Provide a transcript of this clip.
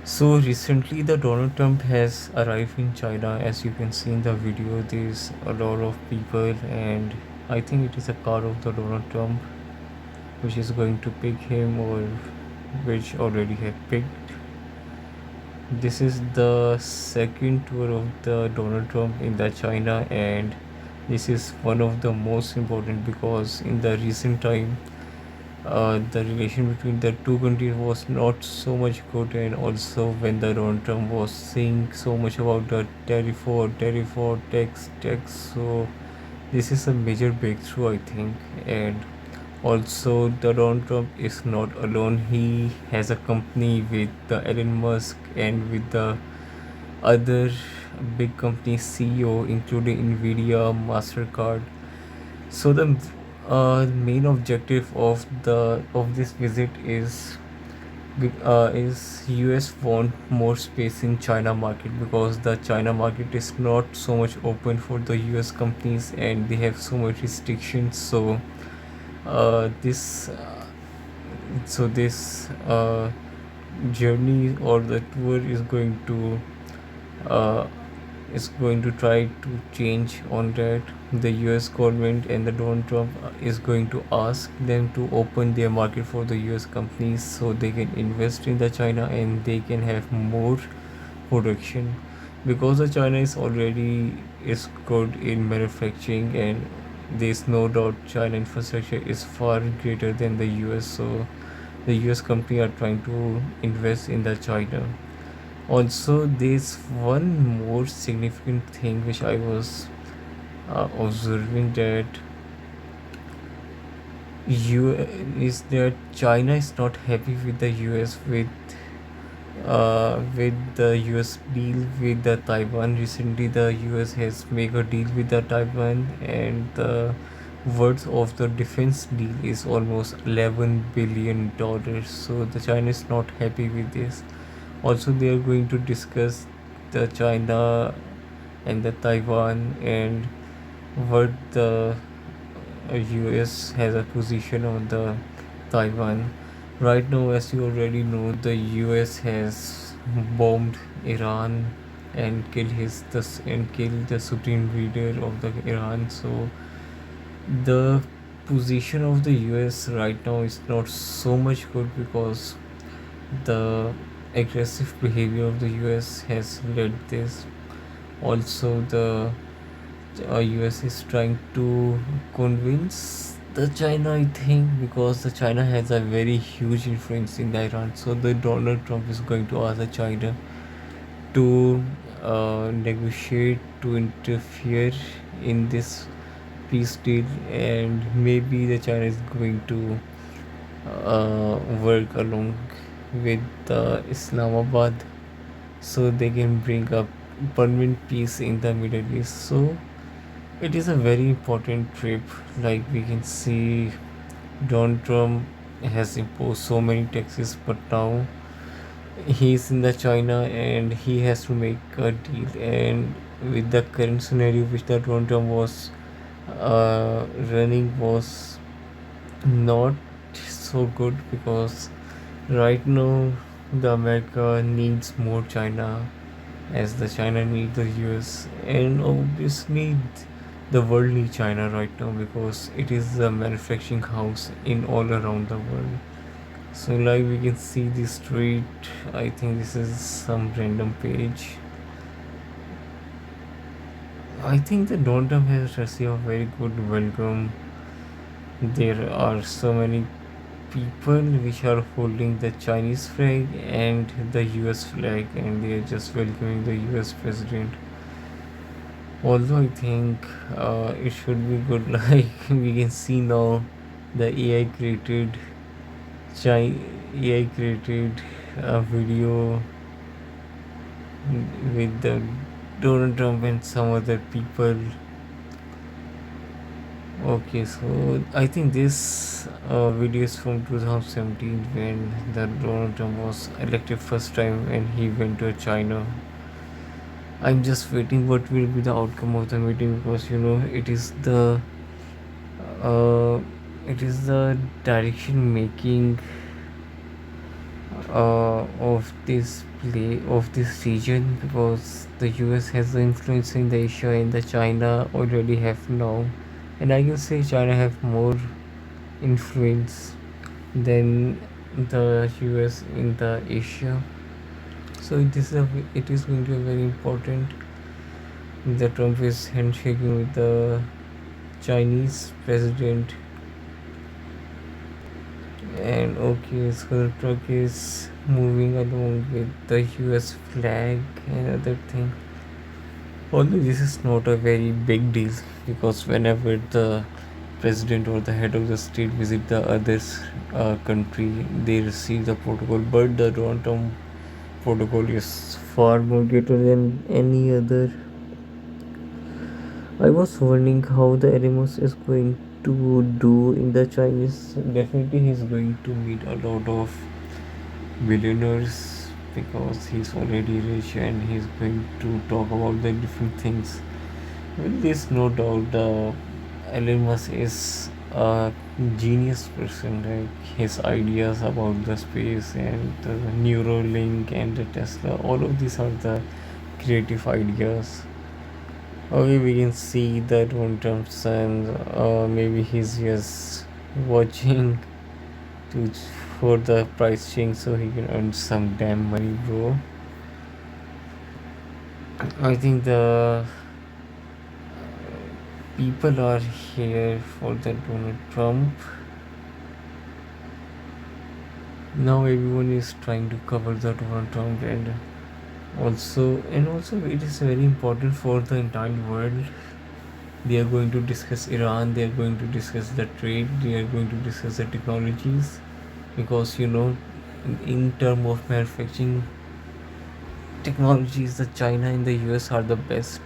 So recently, the Donald Trump has arrived in China. As you can see in the video, there's a lot of people, and I think it is a car of the Donald Trump, which is going to pick him, or which already had picked. This is the second tour of the Donald Trump in the China, and this is one of the most important because in the recent time the relation between the two countries was not so much good, and also when the Donald Trump was saying so much about the tariff war, tax. So this is a major breakthrough, I think, and also the Donald Trump is not alone. He has a company with the Elon Musk and with the other big company CEO, including Nvidia, Mastercard. So the main objective of this visit is US want more space in China market because the China market is not so much open for the US companies and they have so much restrictions. So this this journey or the tour uh, is going to try to change on that. The US government and the Donald Trump is going to ask them to open their market for the US companies so they can invest in the China and they can have more production because the China is already is good in manufacturing, and there's no doubt China infrastructure is far greater than the US. So the US company are trying to invest in the China. Also, there's one more significant thing which I was observing that you is that China is not happy with the US with the US deal with the Taiwan. Recently, the US has made a deal with the Taiwan, and the worth of the defense deal is almost $11 billion. So the China is not happy with this. Also, they are going to discuss the China and the Taiwan and what the US has a position on the Taiwan. Right now, as you already know, the US has bombed Iran and killed the supreme leader of the Iran. So the position of the US right now is not so much good because the aggressive behavior of the US has led this. Also, the US is trying to convince the China, I think, because the China has a very huge influence in the Iran. So the Donald Trump is going to ask the China to negotiate, to interfere in this peace deal, and maybe the China is going to work along with Islamabad so they can bring up permanent peace in the Middle East. So it is a very important trip. Like we can see, Donald Trump has imposed so many taxes, but now he's in the China and he has to make a deal. And with the current scenario which the Donald Trump was running was not so good because right now the America needs more China as the China needs the US, and obviously the world needs China right now because it is the manufacturing house in all around the world. So like we can see the street, I think this is some random page. I think the Donald Trump has received a very good welcome. There are so many people which are holding the Chinese flag and the US flag, and they are just welcoming the US president. Although I think it should be good, like we can see now the AI created a video with the Donald Trump and some other people. Okay, so I think this video is from 2017 when the Donald Trump was elected first time and he went to China. I'm just waiting what will be the outcome of the meeting because uh, it is the direction making of this region, because the US has the influence in the Asia and the China already have now, and I can say China have more influence than the US in the Asia. So it is going to be very important that Trump is handshaking with the Chinese president. And okay, so the truck is moving along with the US flag and other thing. Although this is not a very big deal, because whenever the president or the head of the state visit the other country, they receive the protocol. But the Donald Trump protocol is far more greater than any other. I was wondering how the Erasmus is going to do in the Chinese. Definitely, he's going to meet a lot of billionaires, because he's already rich and he's going to talk about the different things. Well, there's no doubt Elon Musk is a genius person. Like his ideas about the space and the Neuralink and the Tesla, all of these are the creative ideas. Okay, we can see that one Thompson, maybe he's just watching to for the price change so he can earn some damn money, bro. I think the people are here for the Donald Trump. Now everyone is trying to cover the Donald Trump, and also it is very important for the entire world. They are going to discuss Iran, they are going to discuss the trade, they are going to discuss the technologies, because in term of manufacturing technologies, the China and the US are the best.